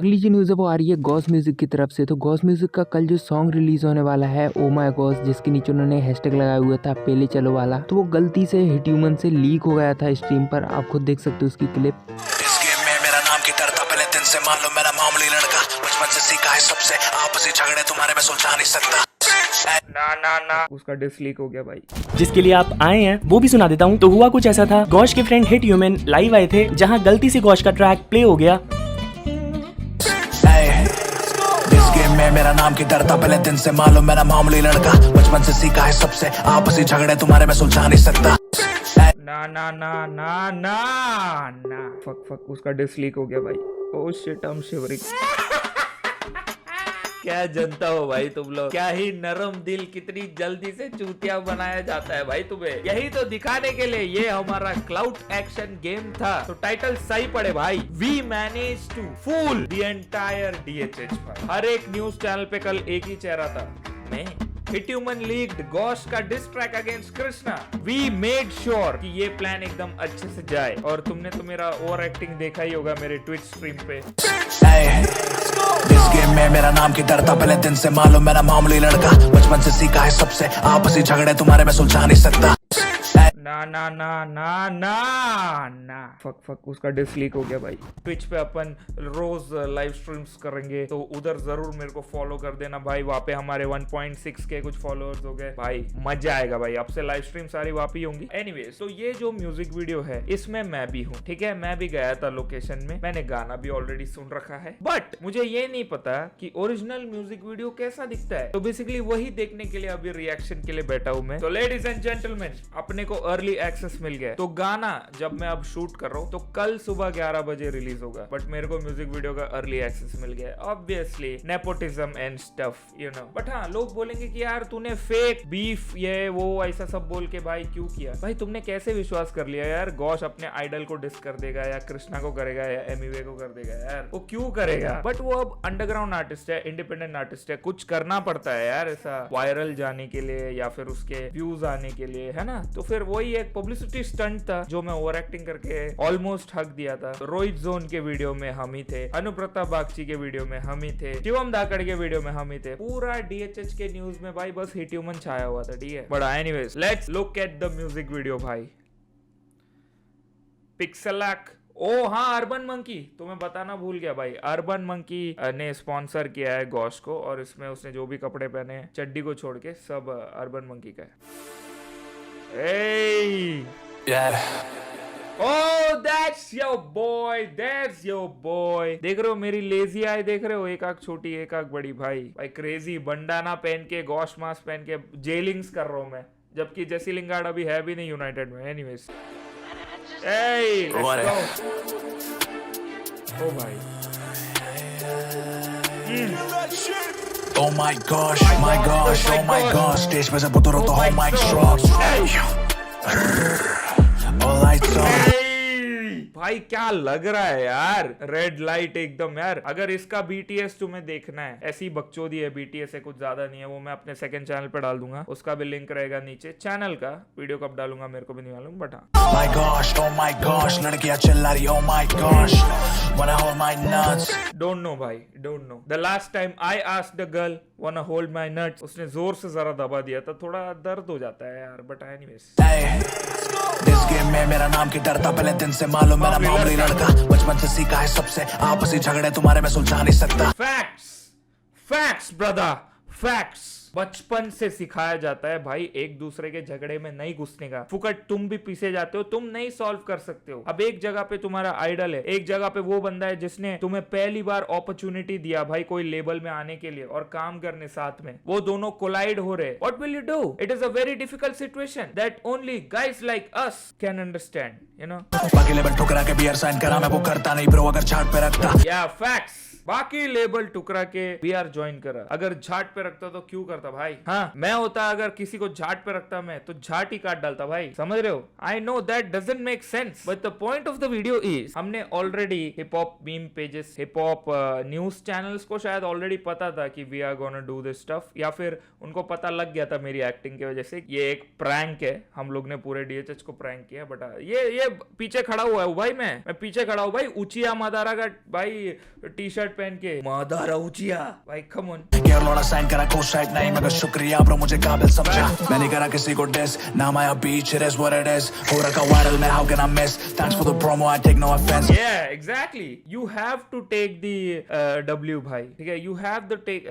अगली जो न्यूज़ है वो आ रही है गॉस म्यूजिक की तरफ से। तो गॉस म्यूजिक का कल जो सॉन्ग रिलीज होने वाला है ओ माय गॉस, जिसके नीचे उन्होंने हैशटैग लगाया हुआ था पहले चलो वाला, तो वो गलती से हिट ह्यूमन से लीक हो गया था स्ट्रीम पर। आप खुद देख सकते हो उसकी क्लिप। इस गेम में मेरा नाम की डरता पहले दिन से, मान लो मेरा मामूली लड़का, बचपन से सीखा है सबसे, आपसी झगड़े तुम्हारे में सुलझा नहीं सकता। ना उसका डिस लीक हो गया भाई। जिसके लिए आप आए हैं वो भी सुना देता हूँ। तो हुआ कुछ ऐसा था, गौश के फ्रेंड हिट ह्यूमन लाइव आए थे, जहाँ गलती से गौश का ट्रैक प्ले हो गया। इस गेम में मेरा नाम की डरता पहले दिन से, मान लो मेरा मामूली लड़का, बचपन से सीखा है सबसे, आपसी झगड़े तुम्हारे में सुलझा नहीं सकता। ना फक उसका डिस लीक हो गया भाई। Oh shit, I am shivering. क्या जनता हो भाई तुम लोग, क्या ही नरम दिल, कितनी जल्दी से चूतिया बनाया जाता है भाई तुम्हें। यही तो दिखाने के लिए ये हमारा क्लाउड एक्शन गेम था। तो टाइटल सही पड़े भाई, we manage to fool the entire DHH भाई। हर एक न्यूज चैनल पे कल एक ही चेहरा था, मैं हिट ह्यूमन लीक्ड गॉश का diss track against Krishna. We made sure कि ये प्लान एकदम अच्छे से जाए। और तुमने तो मेरा ओवर एक्टिंग देखा ही होगा मेरे ट्विच स्ट्रीम पे। इस गेम में मेरा नाम की डरता पहले दिन से, मान लो मेरा मामूली लड़का, बचपन से सीखा है सबसे, आपसी झगड़े तुम्हारे में सुलझा नहीं सकता। ना फक उसका डिस लीक हो गया भाई। ट्विच पे अपन रोज लाइव स्ट्रीम्स करेंगे, तो उधर जरूर मेरे को फॉलो कर देना भाई। वहाँ पे हमारे 1.6 के कुछ फॉलोअर्स हो गए भाई, मजा आएगा भाई। अब से लाइव स्ट्रीम सारी वहाँ पे होंगी। एनीवेज, तो ये जो म्यूजिक वीडियो है इसमें मैं भी हूँ, ठीक है। मैं भी गया था लोकेशन में, मैंने गाना भी ऑलरेडी सुन रखा है, बट मुझे ये नहीं पता कि ओरिजिनल म्यूजिक वीडियो कैसा दिखता है। तो बेसिकली वही देखने के लिए अभी रिएक्शन के लिए बैठा हूँ मैं। तो लेडीज एंड जेंटलमैन, अपने को अर्ली एक्सेस मिल गया। तो गाना जब मैं अब शूट कर रहा हूँ तो कल सुबह 11 बजे रिलीज होगा, बट मेरे को म्यूजिक वीडियो का अर्ली एक्सेस मिल गया। Obviously nepotism and stuff, you know. But हाँ, लोग बोलेंगे कि यार तूने फेक बीफ ये वो ऐसा सब बोल के भाई क्यों किया। भाई तुमने कैसे विश्वास कर लिया यार, गॉश अपने आइडल को डिस कर देगा या कृष्णा को करेगा या एमिवे को कर देगा यार, वो क्यों करेगा। बट वो अब अंडरग्राउंड आर्टिस्ट है, इंडिपेंडेंट आर्टिस्ट है, कुछ करना पड़ता है यार ऐसा वायरल जाने के लिए या फिर उसके व्यूज आने के लिए, है ना। तो फिर वही एक पब्लिसिटी स्टंट था जो मैं ओवर एक्टिंग करके ऑलमोस्ट हक दिया था। रोहित जोन के वीडियो में हम ही थे, अनुप्रताप बागची के वीडियो में हम ही थे, शिवम धाकड़ के वीडियो में हम ही थे। पूरा डीएचएच के न्यूज में भाई बस हिट ह्यूमन छाया हुआ था, ठीक है। But anyways, let's look at the music video भाई। पिक्सेलैक, ओ हाँ, अर्बन मंकी, तो मैं बताना भूल गया भाई। अर्बन मंकी ने स्पॉन्सर किया है गॉश को, और इसमें उसने जो भी कपड़े पहने हैं चड्डी को छोड़ के सब अर्बन मंकी का है। Hey! Yeah. Oh, that's your boy, that's your boy। देख रहे हो मेरी लेजी आई, देख रहे हो, एक आंख छोटी एक आंख बड़ी भाई। भाई क्रेजी बंडाना पहन के, गॉश मास्क पहन के जेलिंग्स कर रहा हूं मैं, जबकि जेसी लिंगार्ड अभी है भी नहीं यूनाइटेड में। Anyways, hey, let's go। ओ भाई, Oh my gosh, oh my gosh, stage पे से बुतरो तो हो mic stroke. All lights on। भाई क्या लग रहा है यार, रेड लाइट एकदम यार। अगर इसका बीटीएस तुम्हें देखना है, ऐसी बकचोदी है, बीटीएस है, कुछ ज्यादा नहीं है, वो मैं अपने सेकंड चैनल पे डाल दूंगा, उसका भी लिंक रहेगा नीचे। चैनल का वीडियो कब डालूंगा मेरे को भी नहीं मालूम, बट My gosh, लड़कियां चिल्ला रही, oh my gosh, wanna hold my nuts। Don't know भाई, don't know. The last time I asked the girl wanna hold my nuts, उसने जोर से जरा दबा दिया था, थोड़ा दर्द हो जाता है यार, बट एनीवेज। इस गेम में मेरा नाम की डरता पहले दिन से, मान लो मेरा मामूली लड़का, बचपन से सीखा है सबसे, आपसी झगड़े तुम्हारे में सुलझा नहीं सकता। Facts brother, facts. बचपन से सिखाया जाता है भाई एक दूसरे के झगड़े में नहीं घुसने का। फुकट तुम भी पीछे जाते हो, तुम नहीं सॉल्व कर सकते हो। अब एक जगह पे तुम्हारा आइडल है, एक जगह पे वो बंदा है जिसने तुम्हें पहली बार अपॉर्चुनिटी दिया भाई कोई लेबल में आने के लिए और काम करने साथ में, वो दोनों कोलाइड हो रहे। What will you do? It is a very difficult situation that only guys like us can understand, you know. बाकी लेबल ठुकरा के बियर साइन करा, मैं वो करता नहीं ब्रो, अगर छाट पे रखता। या फैक्ट्स, बाकी लेबल टुकरा के बीआर ज्वाइन करा, अगर झाट पे रखता तो क्यों करता भाई। हाँ, मैं होता अगर किसी को झाट पे रखता मैं तो झाट ही काट डालता भाई, समझ रहे हो। I know that doesn't make sense, but the point of the video is, हमने already hip hop meme pages, hip hop news channels को शायद ऑलरेडी पता था कि we are gonna do this stuff, या फिर उनको पता लग गया था मेरी एक्टिंग की वजह से ये एक प्रैंक है, हम लोग ने पूरे डीएचएच को प्रैंक किया। बट ये पीछे खड़ा हुआ हूँ भाई, मैं पीछे खड़ा हूँ भाई, उचिया मादारा का भाई टी शर्ट पहन के मादारा उचिया भाई कम ऑन। केयर लौड़ा साइन करा को साइड नहीं मगर शुक्रिया ब्रो मुझे काबिल समझा। मैंने करा किसी को डिस नाम आया बीच it is what it is हो रखा वायरल में how can I miss thanks for the promo I take no offense. Yeah, exactly. You have to take the W भाई, ठीक है? You have to take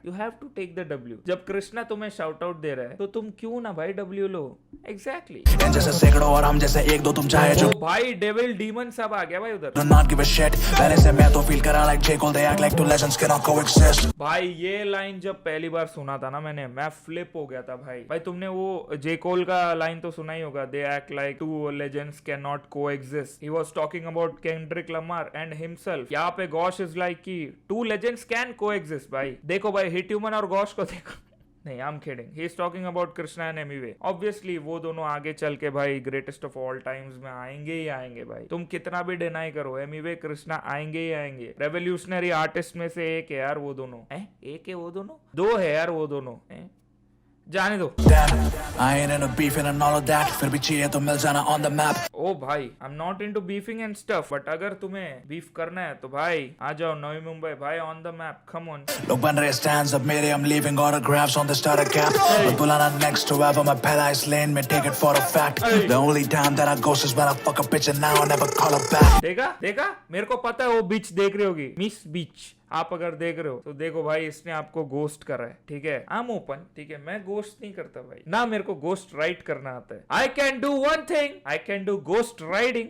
You have to take the W. जब कृष्णा तुम्हें shout out दे रहा है तो तुम क्यों ना भाई W लो? Exactly. जैसे सैकड़ों और हम जैसे एक दो तुम चाहे जो ओ भाई डेविल डीमन सब आ गया भाई उधर। do not give a shit पहले से मैं तो फील करा like J Cole they act like two legends cannot coexist। भाई ये लाइन जब पहली बार सुना था ना मैंने, मैं फ्लिप हो गया था भाई। भाई तुमने वो जे कोल का लाइन तो सुना ही होगा, they act like two legends can not coexist. He was talking about Kendrick Lamar and himself. यहाँ पे गॉश इज लाइक की two legends can coexist. भाई देखो भाई हिट ह्यूमन और गॉश को देखो। नहीं I am kidding, he is talking about Krishna and Emiway. Obviously वो दोनों आगे चल के भाई ग्रेटेस्ट ऑफ ऑल टाइम्स में आएंगे ही आएंगे भाई। तुम कितना भी डिनाई करो, एमिवे कृष्णा आएंगे ही आएंगे। रेवोल्यूशनरी आर्टिस्ट में से एक है यार वो दोनों। एक है वो दोनों, दो है यार वो दोनों। जाने दो। I ain't into beefing and all of that फिर भी चाहिए तो मिल जाना on the map। ओ भाई I am not into beefing and stuff, but अगर तुम्हें बीफ करना है तो भाई आ जाओ नवी मुंबई भाई, on the map come on. लोग बन रहे stands अब मेरे I'm leaving autographs on the starter cap। और बुलाना next to whoever मैं पहला इस lane में take it for a fact। The only time that I ghost is when I fuck a bitch and now I never call her back। देखा मेरे को पता है वो बीच देख रही होगी, मिस बीच। आप अगर देख रहे हो तो देखो भाई इसने आपको गोस्ट करा है, ठीक है? आई एम ओपन, ठीक है? मैं गोस्ट नहीं करता भाई, ना मेरे को गोस्ट राइड करना आता है। I can do one thing, I can do ghost riding.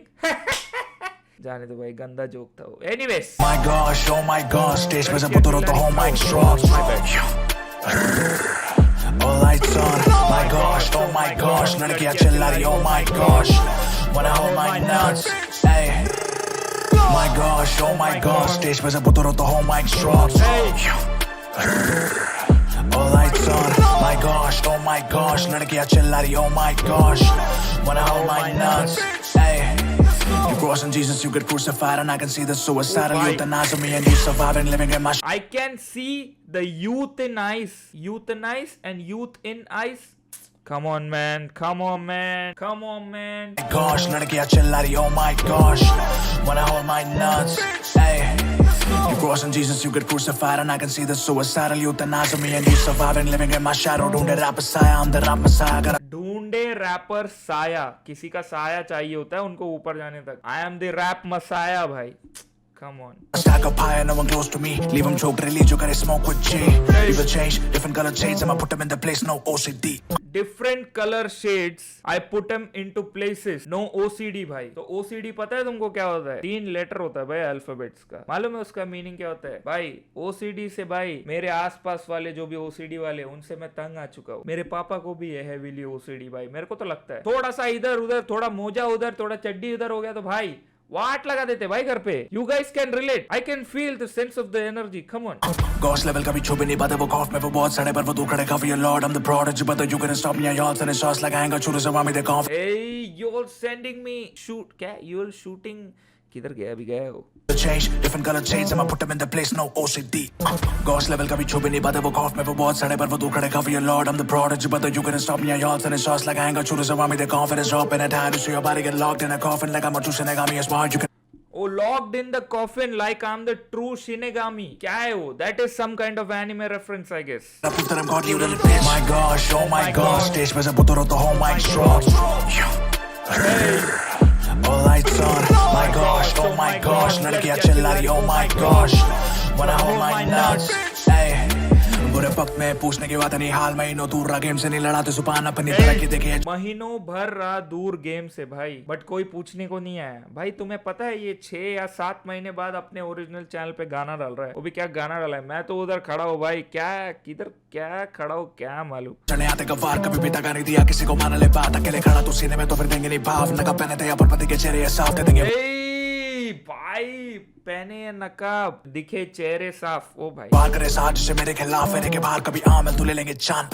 जाने दो भाई, गंदा जोक था वो। Anyways My gosh, oh my gosh, stage पे से पुतरो तो home mic drop। All lights on, my gosh, oh my gosh, लड़कियां चिल्ला रही, oh my gosh, wanna hold my nuts, hey। My gosh, oh my gosh, stage पे से पुतरो तो home mic drop। All lights on, my gosh, oh my gosh, लड़कियां चिल्ला रही, oh my gosh, wanna hold my nuts, hey। You crossing Jesus, you get crucified, and I can see the suicidal euthanizing me, and you surviving, living in my I can see the youth in eyes and youth in eyes. Come on man, come on man, come on man. gosh, लड़कियां चिल्ला रही, oh my gosh, wanna hold my nuts, hey। You crossing Jesus, you get crucified, and I can see the suicidal euthanizing me, and you surviving, living in my shadow, ढूंढे rap messiah, I'm the rap messiah, gotta ढूंढे wrapper साया, किसी का साया चाहिए होता है उनको ऊपर जाने तक। I am the rap messiah भाई, come on। stack up high, no one close to me, leave them choked, release you gotta smoke with G, leave a change, different color shades, I'ma put them in the place, no OCD। Different colour shades I put am into places, no OCD भाई। तो OCD पता है तुमको क्या होता है? 3 letter होता है भाई अल्फाबेट्स का। मालूम है उसका मीनिंग क्या होता है भाई? ओसीडी से भाई मेरे आसपास वाले जो भी ओसीडी वाले उनसे मैं तंग आ चुका हूँ। मेरे पापा को भी है हेवीली ओसीडी भाई। मेरे को तो लगता है थोड़ा सा इधर उधर, थोड़ा मोजा उधर, थोड़ा चड्डी उधर हो गया तो भाई वाट लगा देते भाई घर पे। You guys can relate, I can feel the sense of the energy, come on. Gosh level कभी छू भी नहीं पाते वो खौफ में वो बहुत सड़े पर वो दूर खड़े cover your lord, I'm the prodigy but you couldn't stop me, I all send shots like I ain't got shooters around me, they cough। Hey, you're sending me shoot, क्या? You're shooting, किधर गया? अभी गया हो? change, different color shades, I'ma put them in the place, no OCD। Gosh level कभी छू भी नहीं पाते वो खौफ में वो बहुत सड़े पर वो दूर खड़े cover your lord, I'm the prodigy but you couldn't stop me, I all send shots like I ain't got shooters around me, they confidence drop in a time to see your body get locked in a coffin like I'm a true Shinigami, as smart you can Oh, locked in the coffin like I'm the true Shinigami. क्या है वो? That is some kind of anime reference, I guess. prove that I'm godly, you little bitch। My gosh, oh my gosh, stage पे से पुतरो तो home mic drop। All lights on, my gosh, oh my gosh, लड़कियां चिल्ला रही, oh my gosh, wanna hold my nuts, hey। बुरे वक्त में पूछने की बात नहीं, हाल महीनों दूर रहा गेम से नहीं लड़ा तो सुपान अपनी तरह की देखिए। महीनों भर रहा दूर गेम से भाई, बट कोई पूछने को नहीं आया भाई। तुम्हें पता है ये 6 या 7 महीने बाद अपने ओरिजिनल चैनल पे गाना डाल रहा है। वो भी क्या गाना डाला है? मैं तो उधर खड़ा हूँ भाई, क्या किधर क्या खड़ा हूँ क्या मालूम। चढ़ने आते गवार कभी भी तका नहीं दिया किसी को, मान ले बात अकेले खड़ा तू सीने में तो फिर देंगे नहीं भाव, नका पहने थे अपन पति के चेहरे साफ दे देंगे भाई, पहने नकाब दिखे चेहरे साफ। ओ भाई बाहर करे साज से मेरे खिलाफ मेरे के बाहर कभी आम तू ले लेंगे जान,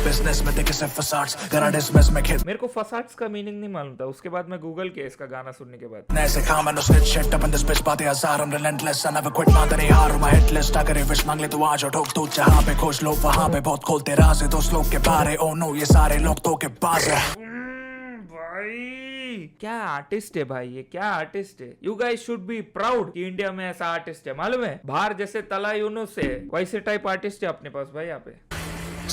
बिजनेस में देखे सिर्फ फसाड्स करा डिसमिस में खेल। मेरे को फसाड्स का मीनिंग नहीं मालूम था, उसके बाद मैं गूगल किया इसका गाना सुनने के बाद। नए से काम है switch shit up in this बिच बातें हजार हम रिलेंटलेस आई नेवर क्विट मानते नहीं हार मैं हिटलेस ना करे विश मांग ले तो आज ठोक तू जहां पे खुश लोग वहां पे बहुत खोलते राज है दोस्त लोग के बारे, ओ नो ये सारे लोग तो के पास है। भाई क्या आर्टिस्ट है भाई, ये क्या आर्टिस्ट है। You guys should be proud कि इंडिया में ऐसा आर्टिस्ट है। मालूम है बाहर जैसे तला यूनुस है वैसे टाइप आर्टिस्ट है अपने पास भाई यहाँ पे।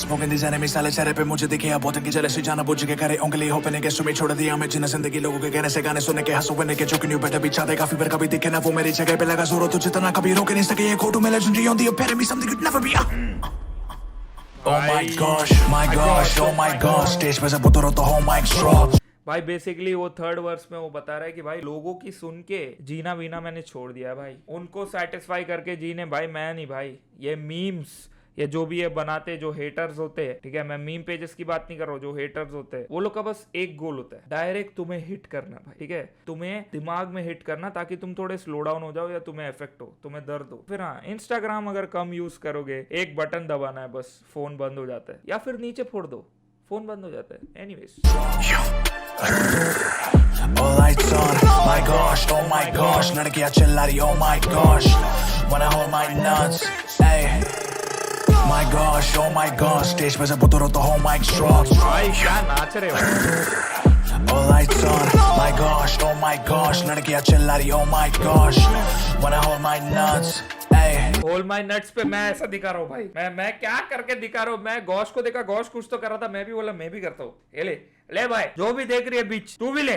Smoking these enemies साले चेहरे पे मुझे दिखे बहुत की जले से जाना बुझ के करे उंगली हो पने के सुमी छोड़ दिया मैं जिन जिंदगी लोगों के कहने से गाने सुनने के हंसू बने के जो कि न्यू बेटर भी चाहते काफी बार कभी दिखे ना वो मेरी जगह पे लगा जोर तो जितना कभी रोक नहीं सके ये खोटू में legendary on the epitome something you'd never be oh my gosh oh my gosh stage पे जब उतरो तो हो माइक ड्रॉप। भाई बेसिकली वो थर्ड वर्स में वो बता रहा है कि भाई लोगों की सुन के जीना वीना मैंने छोड़ दिया भाई, उनको सेटिस्फाई करके जीने भाई मैं नहीं भाई। ये मीम्स ये जो भी ये बनाते जो हेटर्स होते हैं, ठीक है, मैं मीम पेजेस की बात नहीं कर रहा हूँ, जो हेटर्स होते हैं वो लोग का बस एक गोल होता है, डायरेक्ट तुम्हें हिट करना भाई, ठीक है, तुम्हें दिमाग में हिट करना ताकि तुम थोड़े स्लो डाउन हो जाओ या तुम्हें इफेक्ट हो, तुम्हें दर्द हो। फिर हाँ, इंस्टाग्राम अगर कम यूज करोगे, एक बटन दबाना है बस, फोन बंद हो जाता है, या फिर नीचे फोड़ दो, फोन बंद हो जाता है। Anyways All lights on, my gosh, oh my gosh, लड़कियां चिल्ला रही, oh my gosh, wanna hold my nuts, hey, my gosh, oh my gosh, stage पे जब उतरो तो हो mic drop, भाई क्या नाच रहे हो। all lights on, my gosh, oh my gosh, लड़कियां चिल्ला रही, oh my gosh, wanna hold my nuts, hey, hold my nuts पे मैं ऐसा दिखा रहा हूँ भाई, मैं क्या करके दिखा रहा हूँ। मैं गौश को देखा, गौश कुछ तो कर रहा था, मैं भी बोला मैं भी करता हूँ। ये ले भाई, जो भी देख रही है बीच तू भी ले।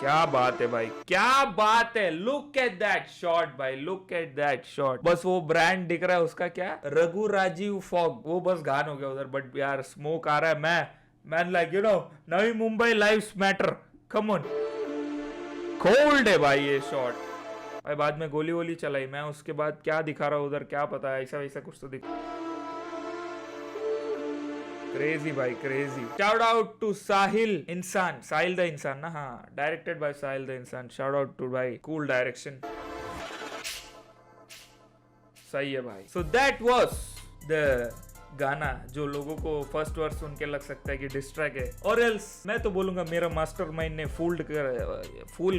क्या बात है भाई, क्या बात है। लुक एट दैट शॉट भाई, लुक एट दैट शॉट। बस वो ब्रांड दिख रहा है उसका, क्या रघु राजीव फॉग, वो बस गान हो गया उधर। बट यार स्मोक आ रहा है, मैं like you know Navi Mumbai lives matter, come on. Cold है भाई ये शॉट भाई। बाद में गोली वोली चलाई, मैं उसके बाद क्या दिखा रहा हूँ उधर क्या पता है, ऐसा वैसा कुछ तो दिख। क्रेजी भाई क्रेजी। शाउट आउट टू साहिल इंसान, साहिल द इंसान ना, हाँ, डायरेक्टेड बाय साहिल द इंसान। शाउट आउट टू भाई, कूल डायरेक्शन, सही है भाई। सो दैट वाज द गाना जो लोगों को फर्स्ट वर्स सुन के लग सकता है कि डिस्ट्रैक है, और एल्स मैं तो बोलूंगा मेरा मास्टरमाइंड ने फूल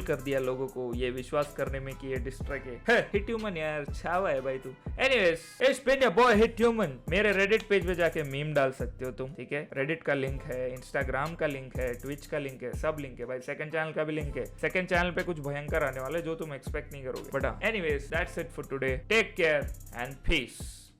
कर दिया लोगों को ये विश्वास करने में कि ये डिस्ट्रैक है। हिट ह्यूमन यार, छावा है भाई तू। Anyways, it's been your boy hit human. मेरे रेडिट पेज पे जाके मीम डाल सकते हो तुम, ठीक है। रेडिट का लिंक है, इंस्टाग्राम का लिंक है, ट्विच का लिंक है, सब लिंक है भाई। सेकंड चैनल का भी लिंक है। सेकंड चैनल पे कुछ भयंकर आने वाला है जो तुम एक्सपेक्ट नहीं करोगे। But anyways, that's it for today. Take care and piece.